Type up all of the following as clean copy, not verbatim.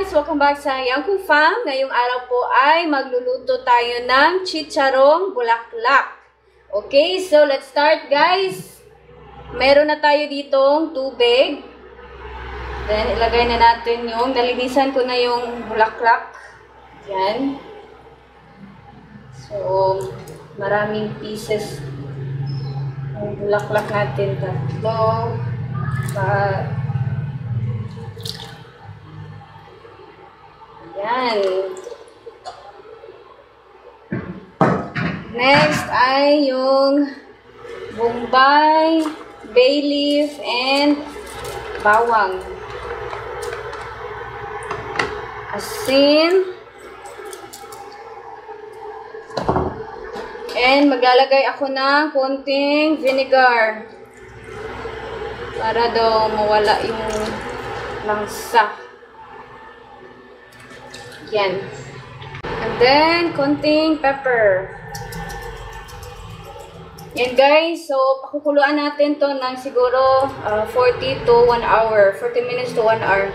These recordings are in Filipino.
guys! Welcome back sa Yangkong Farm. Ngayong araw po ay magluluto tayo ng chicharong bulaklak. Okay, so let's start guys. Meron na tayo ditong tubig. Then ilagay na natin yung, nalinisan ko na yung bulaklak. Yan. So, maraming pieces ng bulaklak natin. Tatlo. Yan. Next ay yung bombay, bay leaf, and bawang. Asin. And maglalagay ako ng konting vinegar para daw mawala yung langsa. Yan. And then, konting pepper. Yan guys. So, pakukuluan natin to ng siguro 40 to 1 hour. 40 minutes to 1 hour.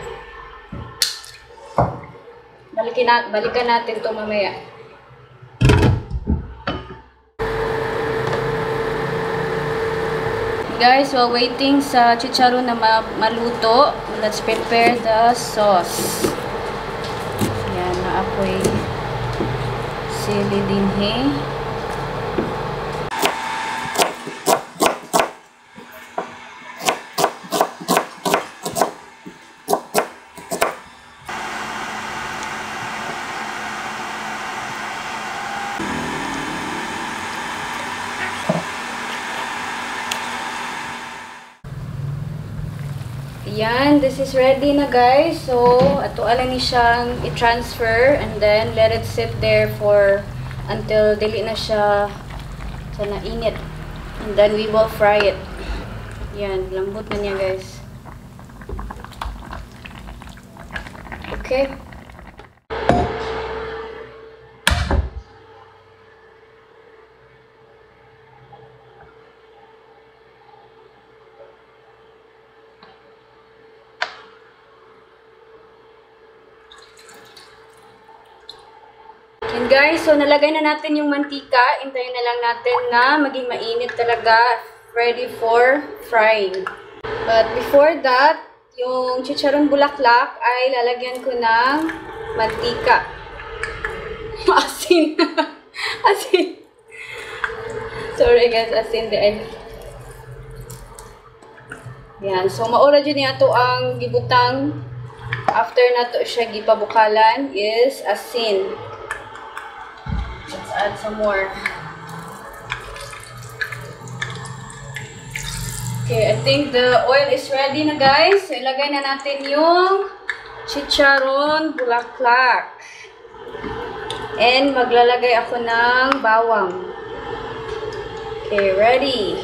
Balikan natin to mamaya. Guys, while waiting sa chicharon na maluto, let's prepare the sauce. Yan, naapoy sili dinhi. Yan, this is ready na guys. So, ato ala ni siyang i-transfer and then let it sit there for until dili na siya sa nainit. And then we will fry it. Yan, lambot na niya guys. Okay. And guys, so nalagay na natin yung mantika. Hintayin na lang natin na maging mainit talaga. Ready for frying. But before that, yung chicharon bulaklak ay lalagyan ko ng mantika. Asin. Asin. Sorry guys, asin din. Yan. So, maura dyan niya ito ang gibutang after na to siya gipabukalan is asin. Let's add some more. Okay, I think the oil is ready na guys. So, ilagay na natin yung chicharon bulaklak. And maglalagay ako ng bawang. Okay, ready.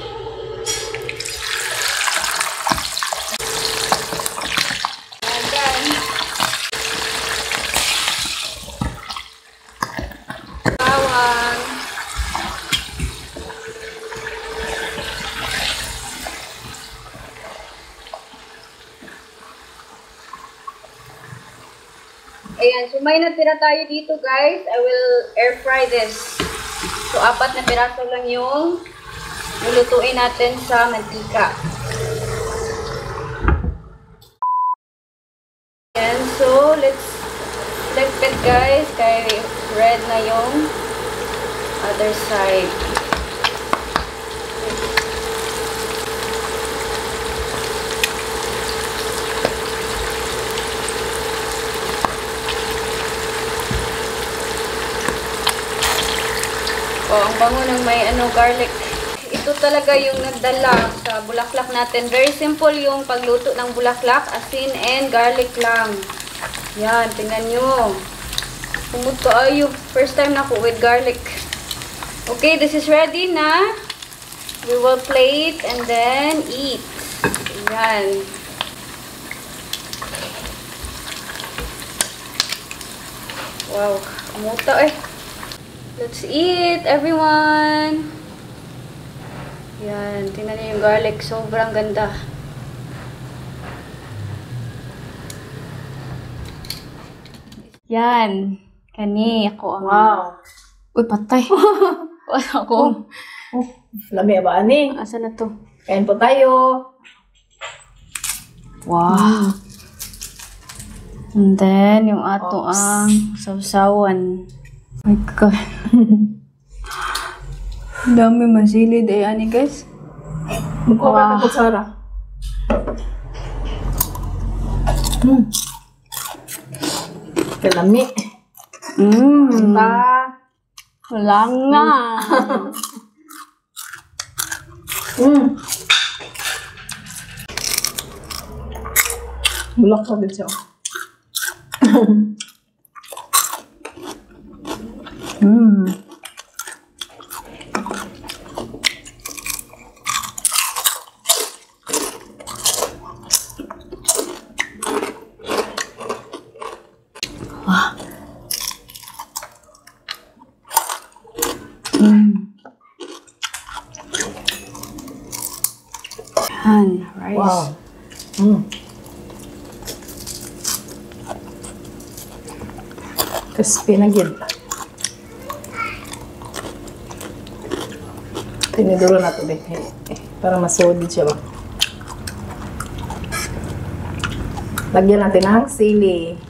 Ayan, so may natira tayo dito guys. I will air fry this. So, 4 na piraso lang yung lulutuin natin sa mantika. Ayan, so let's flip it guys. Kaya red na yung other side. Oh, ang bango ng may garlic. Ito talaga yung nagdala sa bulaklak natin. Very simple yung pagluto ng bulaklak. Asin and garlic lang. Yan, tingnan nyo. Kumot ko ayo. First time na ako with garlic. Okay, this is ready na. We will plate and then eat. Yan. Wow, kumuta eh. Let's eat, everyone! Yan, tingnan niyo yung garlic. Sobrang ganda. Yan. Kani, ako ang... Wow. Uy, patay. Wala ako. Oh, lami ba ani? Asa na to? Kain po tayo. Wow. And then, yung ato Oops. ang sausawan. Oh my God. Ang dami masilid eh, ani guys. Magkuha ka ng kutsara. Kalami. Ta. Wala nga. Bulak pa din siya. Yan, rice. Wow. Crispy na gid. Tiniduro na to din. Para masolid siya ba. Lagyan natin ng sili.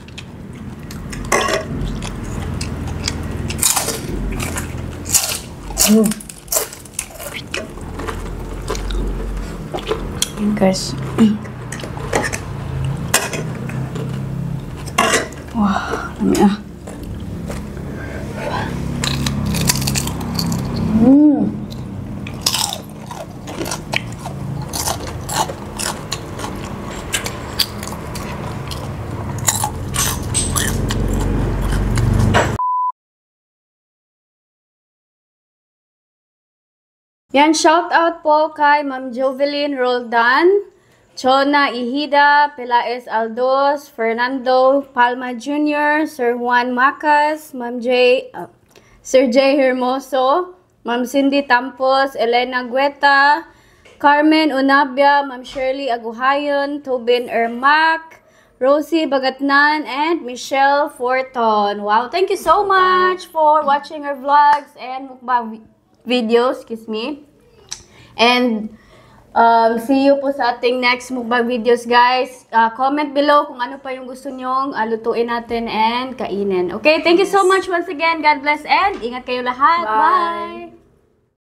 Yan guys. Wow, dami ah. Yan, shout out po kay Ma'am Jovelyn Roldan, Chona Ihida, Pelaez Aldos, Fernando Palma Jr., Sir Juan Macas, Sir J. Hermoso, Ma'am Cindy Tampos, Elena Gueta, Carmen Unabia, Ma'am Shirley Aguhayon, Tobin Ermac, Rosie Bagatnan, and Michelle Forton. Wow, thank you so much for watching our vlogs and mukbang videos, excuse me. And see you po sa ating next mukbang videos, guys. Comment below kung ano pa yung gusto nyong lutuin natin and kainin. Okay, thank you so much once again. God bless and ingat kayo lahat. Bye!